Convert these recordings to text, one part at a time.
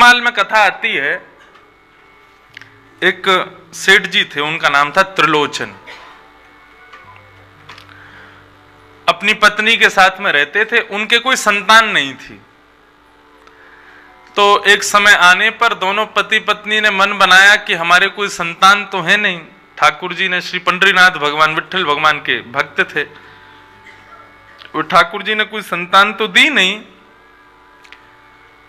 मुक्तमाल में कथा आती है, एक सेठ जी थे, उनका नाम था त्रिलोचन। अपनी पत्नी के साथ में रहते थे, उनके कोई संतान नहीं थी। तो एक समय आने पर दोनों पति पत्नी ने मन बनाया कि हमारे कोई संतान तो है नहीं। ठाकुर जी ने, श्री पंडरीनाथ भगवान विट्ठल भगवान के भक्त थे, वो ठाकुर जी ने कोई संतान तो दी नहीं।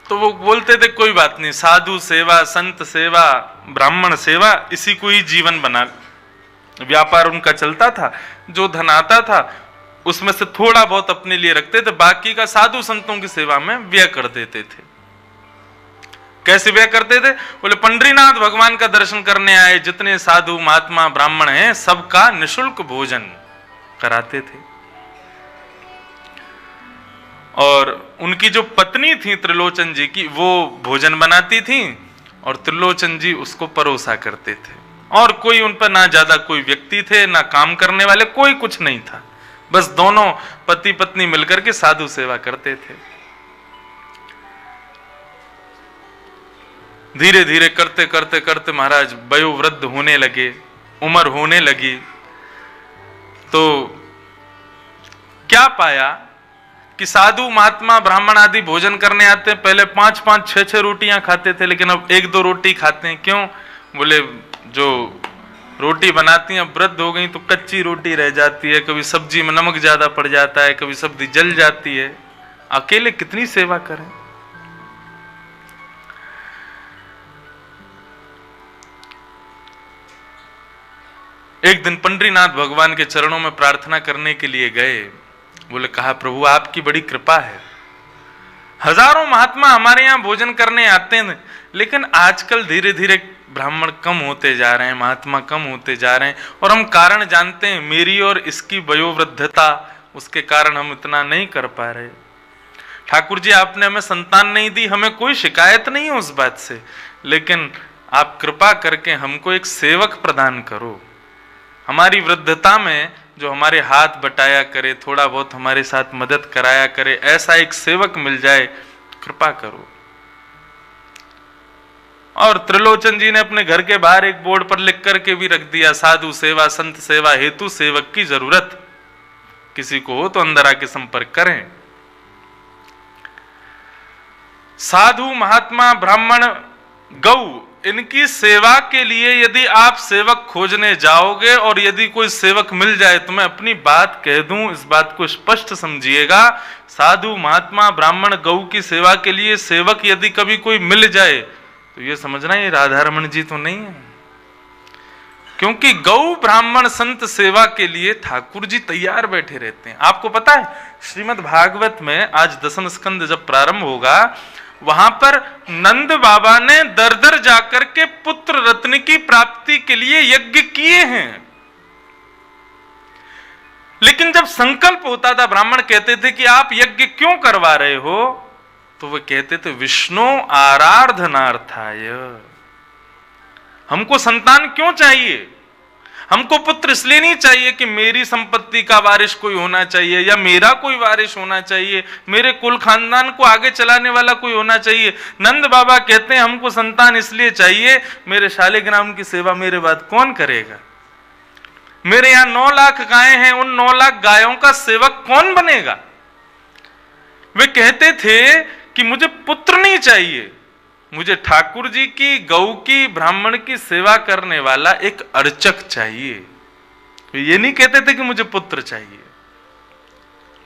तो वो बोलते थे कोई बात नहीं, साधु सेवा, संत सेवा, ब्राह्मण सेवा, इसी को ही जीवन बना। व्यापार उनका चलता था, जो धन आता था उसमें से थोड़ा बहुत अपने लिए रखते थे, बाकी का साधु संतों की सेवा में व्यय कर देते थे। कैसे व्यय करते थे? बोले पंडरीनाथ भगवान का दर्शन करने आए जितने साधु महात्मा ब्राह्मण हैं, सबका निशुल्क भोजन कराते थे। और उनकी जो पत्नी थी त्रिलोचन जी की, वो भोजन बनाती थी और त्रिलोचन जी उसको परोसा करते थे। और कोई उन पर ना ज्यादा कोई व्यक्ति थे, ना काम करने वाले, कोई कुछ नहीं था। बस दोनों पति पत्नी मिलकर के साधु सेवा करते थे। धीरे धीरे करते करते करते महाराज वयोवृद्ध होने लगे, उम्र होने लगी। तो क्या पाया कि साधु महात्मा ब्राह्मण आदि भोजन करने आते हैं, पहले 5-5 6-6 रोटियां खाते थे, लेकिन अब 1-2 रोटी खाते हैं। क्यों? बोले जो रोटी बनाती हैं अब वृद्ध हो गई तो कच्ची रोटी रह जाती है, कभी सब्जी में नमक ज्यादा पड़ जाता है, कभी सब्जी जल जाती है, अकेले कितनी सेवा करें। एक दिन पंडरीनाथ भगवान के चरणों में प्रार्थना करने के लिए गए। बोले कहा प्रभु आपकी बड़ी कृपा है, हजारों महात्मा हमारे यहाँ भोजन करने आते हैं, लेकिन आजकल धीरे धीरे ब्राह्मण कम होते जा रहे हैं, महात्मा कम होते जा रहे हैं, और हम कारण जानते हैं, मेरी और इसकी वयोवृद्धता, उसके कारण हम इतना नहीं कर पा रहे। ठाकुर जी आपने हमें संतान नहीं दी, हमें कोई शिकायत नहीं है उस बात से, लेकिन आप कृपा करके हमको एक सेवक प्रदान करो। हमारी वृद्धता में जो हमारे हाथ बटाया करे, थोड़ा बहुत हमारे साथ मदद कराया करे, ऐसा एक सेवक मिल जाए, कृपा करो। और त्रिलोचन जी ने अपने घर के बाहर एक बोर्ड पर लिख करके भी रख दिया, साधु सेवा संत सेवा हेतु सेवक की जरूरत, किसी को हो तो अंदर आके संपर्क करें। साधु महात्मा ब्राह्मण गौ, इनकी सेवा के लिए यदि आप सेवक खोजने जाओगे और यदि कोई सेवक मिल जाए, तो मैं अपनी बात कह दूं, इस बात को स्पष्ट समझिएगा, साधु महात्मा ब्राह्मण गौ की सेवा के लिए सेवक यदि कभी कोई मिल जाए तो ये समझना ये राधा रमन जी तो नहीं है। क्योंकि गौ ब्राह्मण संत सेवा के लिए ठाकुर जी तैयार बैठे रहते हैं। आपको पता है श्रीमद् भागवत में आज 10वें स्कंद जब प्रारंभ होगा, वहां पर नंद बाबा ने दर दर जाकर के पुत्र रत्न की प्राप्ति के लिए यज्ञ किए हैं। लेकिन जब संकल्प होता था, ब्राह्मण कहते थे कि आप यज्ञ क्यों करवा रहे हो, तो वे कहते थे विष्णु आराधनार्थाय, हमको संतान क्यों चाहिए, हमको पुत्र इसलिए नहीं चाहिए कि मेरी संपत्ति का वारिस कोई होना चाहिए या मेरा कोई वारिस होना चाहिए, मेरे कुल खानदान को आगे चलाने वाला कोई होना चाहिए। नंद बाबा कहते हैं हमको संतान इसलिए चाहिए, मेरे शालिग्राम की सेवा मेरे बाद कौन करेगा, मेरे यहाँ 9 लाख गायें हैं, उन 9 लाख गायों का सेवक कौन बनेगा। वे कहते थे कि मुझे पुत्र नहीं चाहिए, मुझे ठाकुर जी की, गौ की, ब्राह्मण की सेवा करने वाला एक अर्चक चाहिए। तो ये नहीं कहते थे कि मुझे पुत्र चाहिए।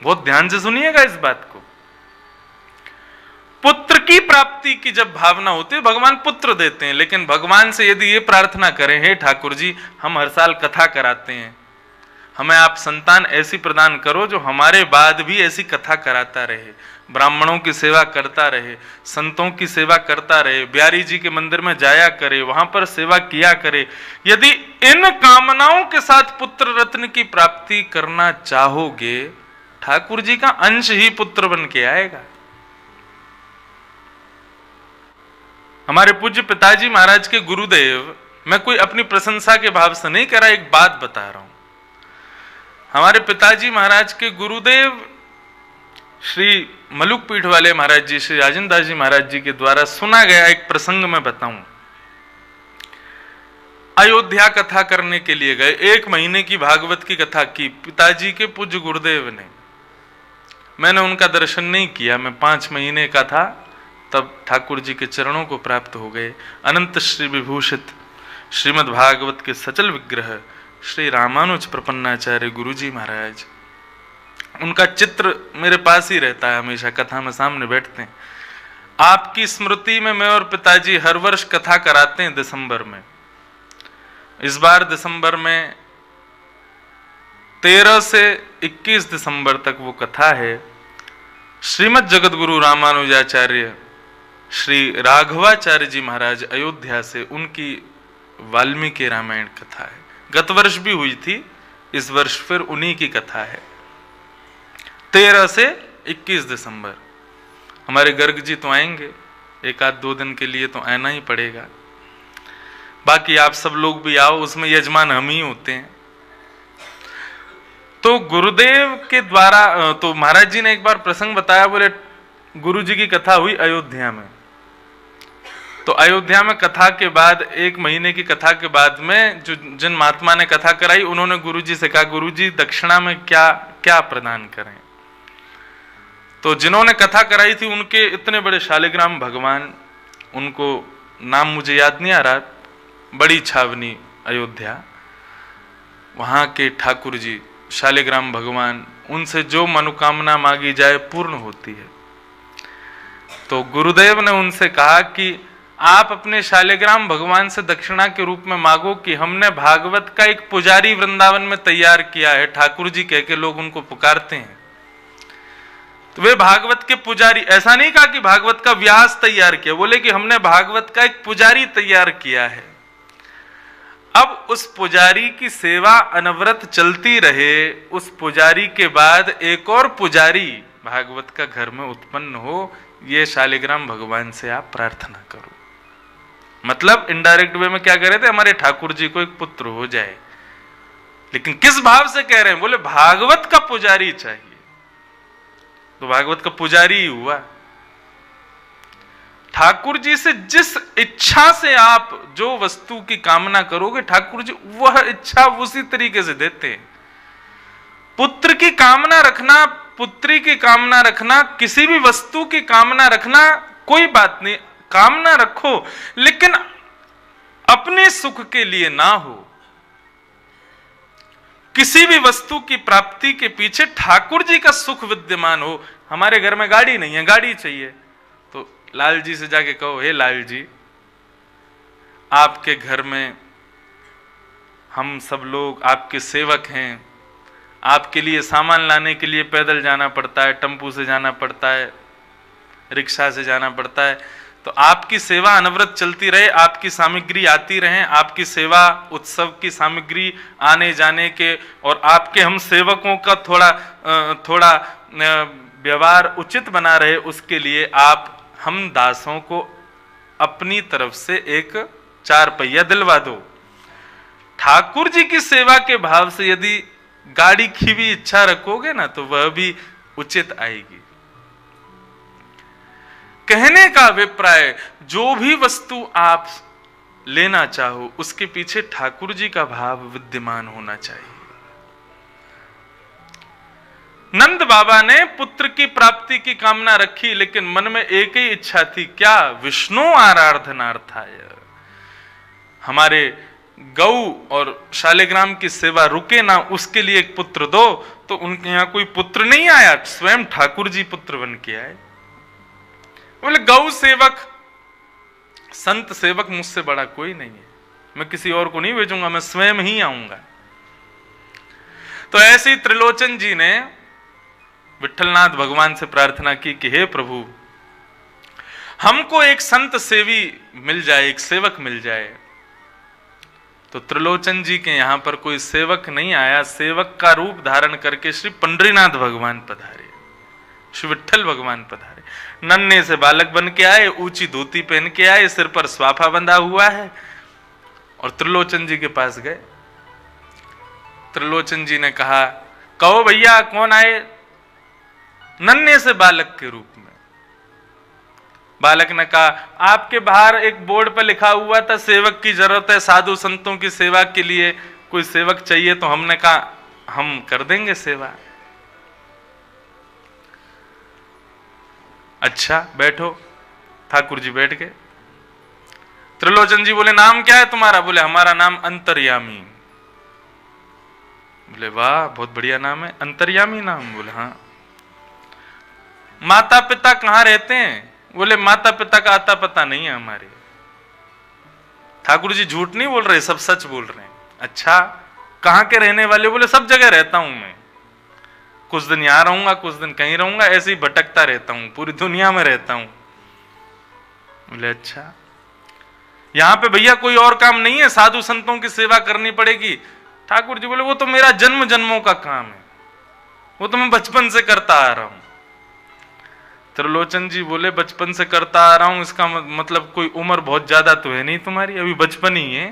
बहुत ध्यान से सुनिएगा इस बात को। पुत्र की प्राप्ति की जब भावना होती है, भगवान पुत्र देते हैं, लेकिन भगवान से यदि ये प्रार्थना करें, हे ठाकुर जी हम हर साल कथा कराते हैं, हमें आप संतान ऐसी प्रदान करो जो हमारे बाद भी ऐसी कथा कराता रहे, ब्राह्मणों की सेवा करता रहे, संतों की सेवा करता रहे, बिहारी जी के मंदिर में जाया करे, वहां पर सेवा किया करे। यदि इन कामनाओं के साथ पुत्र रत्न की प्राप्ति करना चाहोगे, ठाकुर जी का अंश ही पुत्र बन के आएगा। हमारे पूज्य पिताजी महाराज के गुरुदेव, मैं कोई अपनी प्रशंसा के भाव से नहीं कह रहा, एक बात बता रहा हूं। हमारे पिताजी महाराज के गुरुदेव श्री मलुक पीठ वाले महाराज जी, श्री राजेंद्र दास जी महाराज जी के द्वारा सुना गया एक प्रसंग में बताऊं। अयोध्या कथा करने के लिए गए, 1 महीने की भागवत की कथा की पिताजी के पूज्य गुरुदेव ने। मैंने उनका दर्शन नहीं किया, मैं 5 महीने का था तब ठाकुर जी के चरणों को प्राप्त हो गए। अनंत श्री विभूषित श्रीमद् भागवत के सचल विग्रह श्री रामानुज प्रपन्नाचार्य गुरु जी महाराज, उनका चित्र मेरे पास ही रहता है, हमेशा कथा में सामने बैठते हैं। आपकी स्मृति में मैं और पिताजी हर वर्ष कथा कराते हैं दिसंबर में। इस बार दिसंबर में 13 से 21 दिसंबर तक वो कथा है। श्रीमद् जगतगुरु रामानुजाचार्य श्री राघवाचार्य जी महाराज अयोध्या से, उनकी वाल्मीकि रामायण कथा है। गत वर्ष भी हुई थी, इस वर्ष फिर उन्हीं की कथा है। 13 से 21 दिसंबर। हमारे गर्ग जी तो आएंगे, 1-2 दिन के लिए तो आना ही पड़ेगा। बाकी आप सब लोग भी आओ, उसमें यजमान हम ही होते हैं। तो गुरुदेव के द्वारा तो महाराज जी ने एक बार प्रसंग बताया, बोले गुरु जी की कथा हुई अयोध्या में। तो अयोध्या में कथा के बाद, 1 महीने की कथा के बाद में जो जिन महात्मा ने कथा कराई, उन्होंने गुरु जी से कहा, गुरु जी दक्षिणा में क्या क्या प्रदान करें। तो जिन्होंने कथा कराई थी उनके इतने बड़े शालिग्राम भगवान, उनको नाम मुझे याद नहीं आ रहा, बड़ी छावनी अयोध्या, वहां के ठाकुर जी शालिग्राम भगवान, उनसे जो मनोकामना मांगी जाए पूर्ण होती है। तो गुरुदेव ने उनसे कहा कि आप अपने शालिग्राम भगवान से दक्षिणा के रूप में मांगो कि हमने भागवत का एक पुजारी वृंदावन में तैयार किया है, ठाकुर जी कह के लोग उनको पुकारते हैं। तो वे भागवत के पुजारी, ऐसा नहीं कहा कि भागवत का व्यास तैयार किया, बोले कि हमने भागवत का एक पुजारी तैयार किया है। अब उस पुजारी की सेवा अनवरत चलती रहे, उस पुजारी के बाद एक और पुजारी भागवत का घर में उत्पन्न हो, ये शालिग्राम भगवान से आप प्रार्थना करो। मतलब इनडायरेक्ट वे में क्या कह रहे थे, हमारे ठाकुर जी को एक पुत्र हो जाए। लेकिन किस भाव से कह रहे हैं, बोले भागवत का पुजारी चाहिए। तो भागवत का पुजारी ही हुआ। ठाकुर जी से जिस इच्छा से आप जो वस्तु की कामना करोगे, ठाकुर जी वह इच्छा उसी तरीके से देते हैं। पुत्र की कामना रखना, पुत्री की कामना रखना, किसी भी वस्तु की कामना रखना कोई बात नहीं, कामना रखो, लेकिन अपने सुख के लिए ना हो। किसी भी वस्तु की प्राप्ति के पीछे ठाकुर जी का सुख विद्यमान हो। हमारे घर में गाड़ी नहीं है, गाड़ी चाहिए, तो लाल जी से जाके कहो, हे लाल जी, आपके घर में हम सब लोग आपके सेवक हैं, आपके लिए सामान लाने के लिए पैदल जाना पड़ता है, टेम्पू से जाना पड़ता है, रिक्शा से जाना पड़ता है, तो आपकी सेवा अनवरत चलती रहे, आपकी सामग्री आती रहे, आपकी सेवा उत्सव की सामग्री आने जाने के, और आपके हम सेवकों का थोड़ा व्यवहार उचित बना रहे, उसके लिए आप हम दासों को अपनी तरफ से एक 4 पहिया दिलवा दो। ठाकुर जी की सेवा के भाव से यदि गाड़ी की भी इच्छा रखोगे ना, तो वह भी उचित आएगी। कहने का अभिप्राय, जो भी वस्तु आप लेना चाहो उसके पीछे ठाकुर जी का भाव विद्यमान होना चाहिए। नंद बाबा ने पुत्र की प्राप्ति की कामना रखी, लेकिन मन में एक ही इच्छा थी, क्या? विष्णु आराधनार्थाय। हमारे गौ और शालिग्राम की सेवा रुके ना, उसके लिए एक पुत्र दो। तो उनके यहां कोई पुत्र नहीं आया, स्वयं ठाकुर जी पुत्र बन के आए। बोले गौ सेवक, संत सेवक मुझसे बड़ा कोई नहीं है, मैं किसी और को नहीं भेजूंगा, मैं स्वयं ही आऊंगा। तो ऐसे ही त्रिलोचन जी ने विठलनाथ भगवान से प्रार्थना की कि हे प्रभु, हमको एक संत सेवी मिल जाए, एक सेवक मिल जाए। तो त्रिलोचन जी के यहां पर कोई सेवक नहीं आया, सेवक का रूप धारण करके श्री पंडरीनाथ भगवान पधारे, श्री विठल भगवान पधारे। नन्हे से बालक बन के आए, ऊंची धोती पहन के आए, सिर पर स्वाफा बंधा हुआ है, और त्रिलोचन जी के पास गए। त्रिलोचन जी ने कहा, कहो भैया कौन आए? नन्हे से बालक के रूप में। बालक ने कहा, आपके बाहर एक बोर्ड पर लिखा हुआ था सेवक की जरूरत है, साधु संतों की सेवा के लिए कोई सेवक चाहिए। तो हमने कहा हम कर देंगे सेवा। अच्छा बैठो। ठाकुर जी बैठ गए। त्रिलोचन जी बोले, नाम क्या है तुम्हारा? बोले, हमारा नाम अंतर्यामी। बोले, वाह बहुत बढ़िया नाम है, अंतर्यामी नाम। बोले, हाँ। माता पिता कहां रहते हैं? बोले, माता पिता का आता पता नहीं है हमारे। ठाकुर जी झूठ नहीं बोल रहे, सब सच बोल रहे हैं। अच्छा, कहां के रहने वाले? बोले, सब जगह रहता हूं मैं, कुछ दिन यहां रहूंगा, कुछ दिन कहीं रहूंगा, ऐसे ही भटकता रहता हूं, पूरी दुनिया में रहता हूं। बोले, अच्छा। यहां पे भैया कोई और काम नहीं है, साधु संतों की सेवा करनी पड़ेगी? ठाकुर जी बोले, वो तो मेरा जन्म जन्मों का काम है, वो तो मैं बचपन से करता आ रहा हूं। त्रिलोचन जी बोले, बचपन से करता आ रहा हूं, इसका मतलब कोई उम्र बहुत ज्यादा तो है नहीं तुम्हारी, अभी बचपन ही है।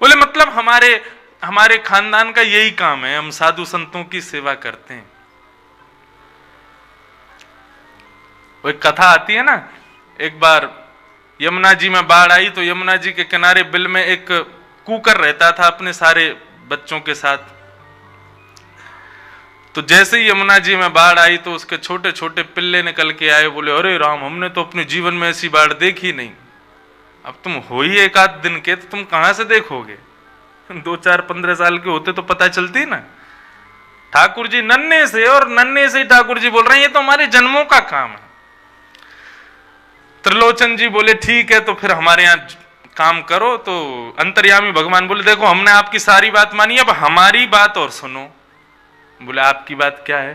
बोले, मतलब हमारे खानदान का यही काम है, हम साधु संतों की सेवा करते हैं। वो एक कथा आती है ना, एक बार यमुना जी में बाढ़ आई तो यमुना जी के किनारे बिल में एक कुकर रहता था अपने सारे बच्चों के साथ। तो जैसे ही यमुना जी में बाढ़ आई तो उसके छोटे छोटे पिल्ले निकल के आए। बोले, अरे राम, हमने तो अपने जीवन में ऐसी बाढ़ देखी नहीं। अब तुम हो ही एक आध दिन के, तो तुम कहां से देखोगे? 2, 4, 15 साल के होते तो पता चलती ना। ठाकुर जी नन्हे से ठाकुर जी बोल रहे हैं, ये तो हमारे जन्मों का काम है। त्रिलोचन जी बोले, ठीक है, तो फिर हमारे यहां काम करो। तो अंतर्यामी भगवान बोले, देखो हमने आपकी सारी बात मानी, अब हमारी बात और सुनो। बोले, आपकी बात क्या है?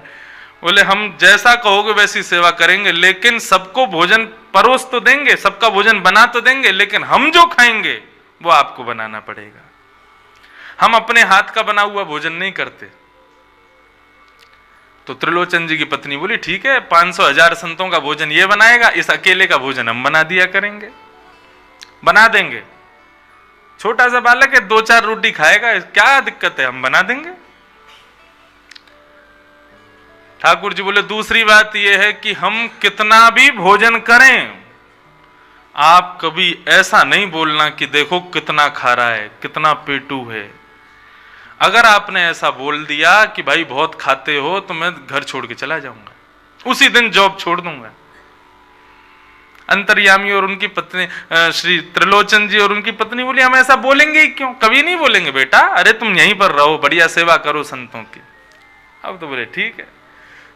बोले, हम जैसा कहोगे वैसी सेवा करेंगे, लेकिन सबको भोजन परोस तो देंगे, सबका भोजन बना तो देंगे, लेकिन हम जो खाएंगे वो आपको बनाना पड़ेगा। हम अपने हाथ का बना हुआ भोजन नहीं करते। तो त्रिलोचन जी की पत्नी बोली, ठीक है, 500,000 संतों का भोजन ये बनाएगा, इस अकेले का भोजन हम बना दिया करेंगे, बना देंगे। छोटा सा बालक है, 2-4 रोटी खाएगा, क्या दिक्कत है, हम बना देंगे। ठाकुर जी बोले, दूसरी बात यह है कि हम कितना भी भोजन करें, आप कभी ऐसा नहीं बोलना कि देखो कितना खा रहा है, कितना पेटू है। अगर आपने ऐसा बोल दिया कि भाई बहुत खाते हो, तो मैं घर छोड़ के चला जाऊंगा, उसी दिन जॉब छोड़ दूंगा। अंतर्यामी और उनकी पत्नी, श्री त्रिलोचन जी और उनकी पत्नी बोली, हम ऐसा बोलेंगे ही क्यों? कभी नहीं बोलेंगे बेटा, अरे तुम यहीं पर रहो, बढ़िया सेवा करो संतों की। अब तो बोले, ठीक है।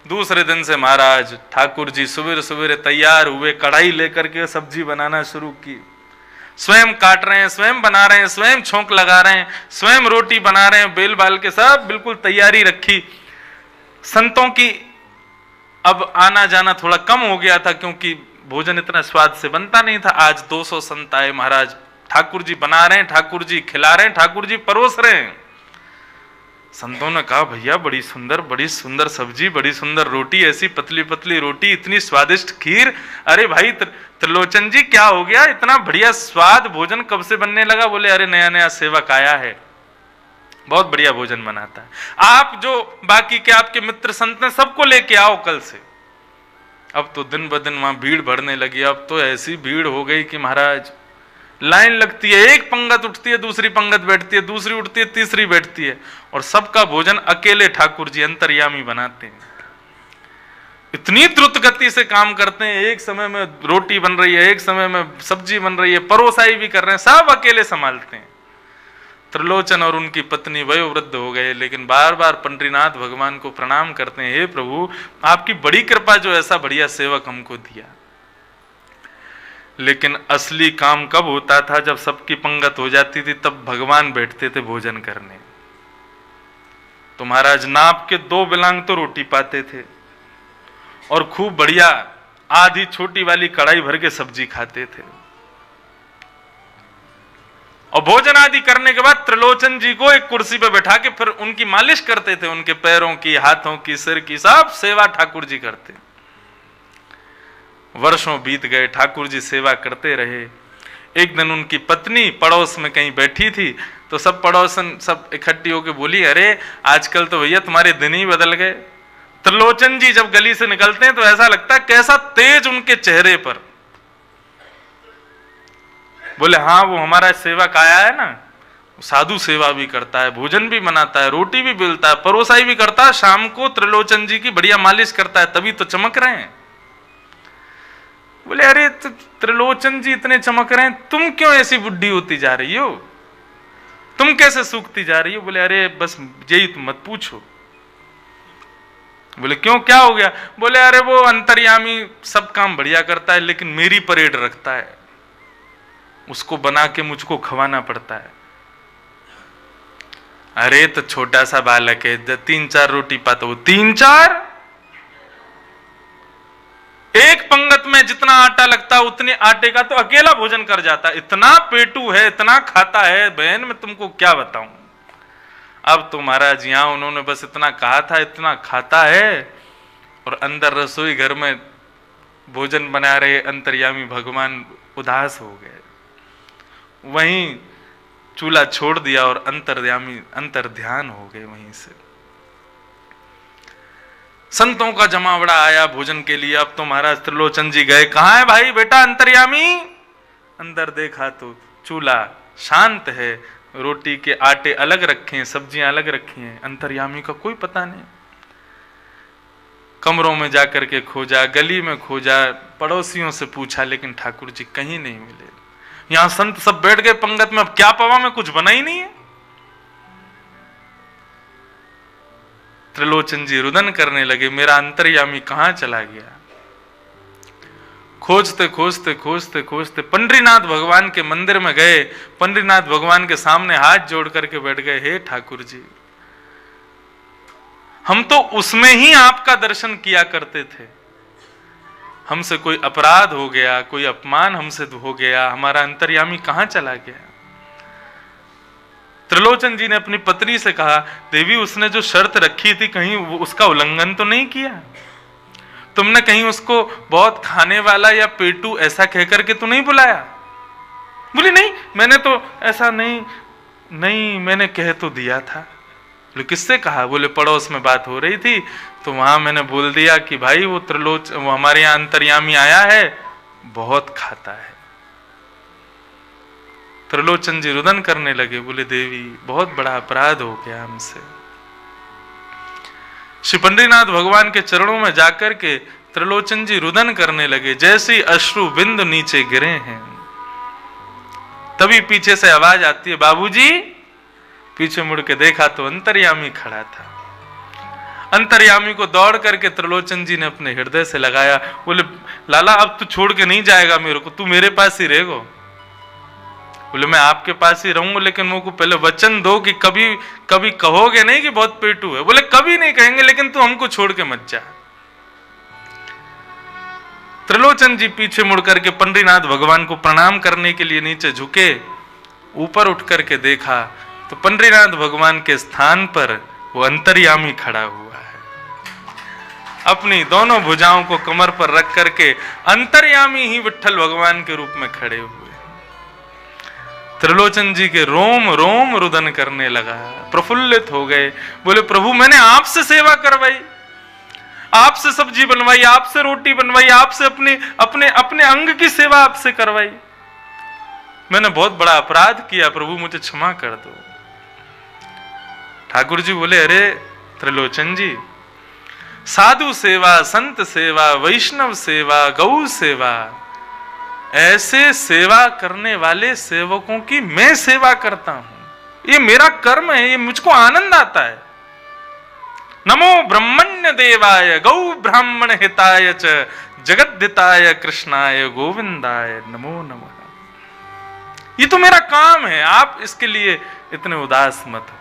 दूसरे दिन से महाराज ठाकुर जी सवेरे सवेरे तैयार हुए, कढ़ाई लेकर के सब्जी बनाना शुरू की। स्वयं काट रहे हैं, स्वयं बना रहे हैं, स्वयं छोंक लगा रहे हैं, स्वयं रोटी बना रहे हैं, बेल बाल के सब बिल्कुल तैयारी रखी। संतों की अब आना जाना थोड़ा कम हो गया था, क्योंकि भोजन इतना स्वाद से बनता नहीं था। आज 200 संत आए महाराज, ठाकुर जी बना रहे हैं, ठाकुर जी खिला रहे हैं, ठाकुर जी परोस रहे हैं। संतों ने कहा, भैया बड़ी सुंदर सब्जी, बड़ी सुंदर रोटी, ऐसी पतली पतली रोटी, इतनी स्वादिष्ट खीर। अरे भाई त्रिलोचन जी क्या हो गया, इतना बढ़िया स्वाद भोजन कब से बनने लगा? बोले, अरे नया नया सेवक आया है, बहुत बढ़िया भोजन बनाता है। आप जो बाकी के आपके मित्र संत हैं सबको लेके आओ कल से। अब तो दिन ब दिन वहां भीड़ बढ़ने लगी। अब तो ऐसी भीड़ हो गई कि महाराज लाइन लगती है, एक पंगत उठती है, दूसरी पंगत बैठती है, दूसरी उठती है, तीसरी बैठती है, और सबका भोजन अकेले ठाकुर जी अंतर्यामी बनाते हैं। इतनी द्रुत गति से काम करते हैं, एक समय में रोटी बन रही है, एक समय में सब्जी बन रही है, परोसाई भी कर रहे हैं, सब अकेले संभालते हैं। त्रिलोचन और उनकी पत्नी वयोवृद्ध हो गए, लेकिन बार बार पंडरीनाथ भगवान को प्रणाम करते हैं, हे प्रभु आपकी बड़ी कृपा जो ऐसा बढ़िया सेवक हमको दिया। लेकिन असली काम कब होता था? जब सबकी पंगत हो जाती थी, तब भगवान बैठते थे भोजन करने। तो महाराज नाप के 2 बिलांग तो रोटी पाते थे, और खूब बढ़िया आधी छोटी वाली कढ़ाई भर के सब्जी खाते थे। और भोजन आदि करने के बाद त्रिलोचन जी को एक कुर्सी पे बैठा के फिर उनकी मालिश करते थे, उनके पैरों की, हाथों की, सिर की, सब सेवा ठाकुर जी करते। वर्षों बीत गए, ठाकुर जी सेवा करते रहे। एक दिन उनकी पत्नी पड़ोस में कहीं बैठी थी, तो सब पड़ोसन सब इकट्ठी होकर बोली, अरे आजकल तो भैया तुम्हारे दिन ही बदल गए, त्रिलोचन जी जब गली से निकलते हैं तो ऐसा लगता है कैसा तेज उनके चेहरे पर। बोले हाँ, वो हमारा सेवक आया है ना, साधु सेवा भी करता है, भोजन भी बनाता है, रोटी भी बेलता है, परोसाई भी करता है, शाम को त्रिलोचन जी की बढ़िया मालिश करता है, तभी तो चमक रहे हैं। बोले अरे त्रिलोचन जी इतने चमक रहे हैं, तुम क्यों ऐसी बुढ़ी होती जा रही हो, तुम कैसे सूखती जा रही हो? बोले अरे बस यही तुम मत पूछो। बोले क्यों, क्या हो गया? बोले अरे वो अंतर्यामी सब काम बढ़िया करता है लेकिन मेरी परेड रखता है, उसको बना के मुझको खवाना पड़ता है। अरे तो छोटा सा बालक है, 3-4 रोटी पाता, वो 3-4 एक पंगत में जितना आटा लगता उतने आटे का तो अकेला भोजन कर जाता। इतना पेटू है, इतना खाता है, बहन मैं तुमको क्या बताऊं। अब तो महाराज यहां उन्होंने बस इतना कहा था, इतना खाता है, और अंदर रसोई घर में भोजन बना रहे अंतर्यामी भगवान उदास हो गए। वहीं चूल्हा छोड़ दिया और अंतर्यामी अंतर्ध्यान हो गए। वहीं से संतों का जमावड़ा आया भोजन के लिए। अब तो महाराज त्रिलोचन जी गए, कहाँ है भाई बेटा अंतर्यामी? अंदर देखा तो चूल्हा शांत है, रोटी के आटे अलग रखे हैं, सब्जियां अलग रखी हैं, अंतर्यामी का कोई पता नहीं। कमरों में जाकर के खोजा, गली में खोजा, पड़ोसियों से पूछा, लेकिन ठाकुर जी कहीं नहीं मिले। यहां संत सब बैठ गए पंगत में, अब क्या पवा में कुछ बना ही नहीं है। त्रिलोचन जी रुदन करने लगे, मेरा अंतर्यामी कहां चला गया। खोजते खोजते खोजते खोजते पंडरीनाथ भगवान के मंदिर में गए। पंडरीनाथ भगवान के सामने हाथ जोड़ करके बैठ गए, हे ठाकुर जी, हम तो उसमें ही आपका दर्शन किया करते थे, हमसे कोई अपराध हो गया, कोई अपमान हमसे हो गया, हमारा अंतर्यामी कहां चला गया। त्रिलोचन जी ने अपनी पत्नी से कहा, देवी उसने जो शर्त रखी थी कहीं उसका उल्लंघन तो नहीं किया? तुमने कहीं उसको बहुत खाने वाला या पेटू ऐसा कहकर के तो नहीं बुलाया? बोली नहीं, मैंने तो ऐसा नहीं मैंने कह तो दिया था। बोले किससे कहा? बोले पड़ोस में बात हो रही थी तो वहां मैंने बोल दिया कि भाई वो वो हमारे यहाँ अंतर्यामी आया है, बहुत खाता है। त्रिलोचन जी रुदन करने लगे, बोले देवी बहुत बड़ा अपराध हो गया हमसे। श्री पंडरीनाथ भगवान के चरणों में जाकर के त्रिलोचन जी रुदन करने लगे, जैसे अश्रु बिंदु नीचे गिरे हैं। तभी पीछे से आवाज आती है, बाबूजी। पीछे मुड़ के देखा तो अंतर्यामी खड़ा था। अंतर्यामी को दौड़ करके त्रिलोचन जी ने अपने हृदय से लगाया। बोले लाला अब तू छोड़ के नहीं जाएगा मेरे को, तू मेरे पास ही रहेगो। बोले मैं आपके पास ही रहूंगा, लेकिन मेरे को पहले वचन दो कि कभी कभी कहोगे नहीं कि बहुत पेटू है। बोले कभी नहीं कहेंगे, लेकिन तू हमको छोड़ के मत जा। त्रिलोचन जी पीछे मुड़ करके पंडरीनाथ भगवान को प्रणाम करने के लिए नीचे झुके। ऊपर उठ करके देखा तो पंडरीनाथ भगवान के स्थान पर वो अंतर्यामी खड़ा हुआ है। अपनी दोनों भुजाओं को कमर पर रख करके अंतर्यामी ही विट्ठल भगवान के रूप में खड़े हुए। त्रिलोचन जी के रोम रोम रुदन करने लगा, प्रफुल्लित हो गए। बोले प्रभु मैंने आपसे सेवा करवाई, आपसे सब्जी बनवाई, आपसे रोटी बनवाई, आपसे अपने अपने अंग की सेवा आपसे करवाई। मैंने बहुत बड़ा अपराध किया, प्रभु मुझे क्षमा कर दो। ठाकुर जी बोले अरे त्रिलोचन जी, साधु सेवा, संत सेवा, वैष्णव सेवा, गौ सेवा, ऐसे सेवा करने वाले सेवकों की मैं सेवा करता हूं। ये मेरा कर्म है, ये मुझको आनंद आता है। नमो ब्रह्मण्य देवाय गौ ब्राह्मण हिताय च जगद्धिताय कृष्णाय गोविंदाय नमो नमः। ये तो मेरा काम है, आप इसके लिए इतने उदास मत हो।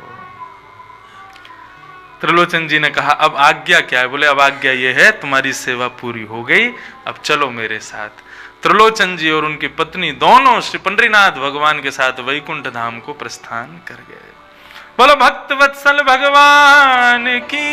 त्रिलोचन जी ने कहा अब आज्ञा क्या है? बोले अब आज्ञा ये है, तुम्हारी सेवा पूरी हो गई, अब चलो मेरे साथ। त्रिलोचन जी और उनकी पत्नी दोनों श्री पंडरीनाथ भगवान के साथ वैकुंठ धाम को प्रस्थान कर गए। बोलो भक्त वत्सल भगवान की।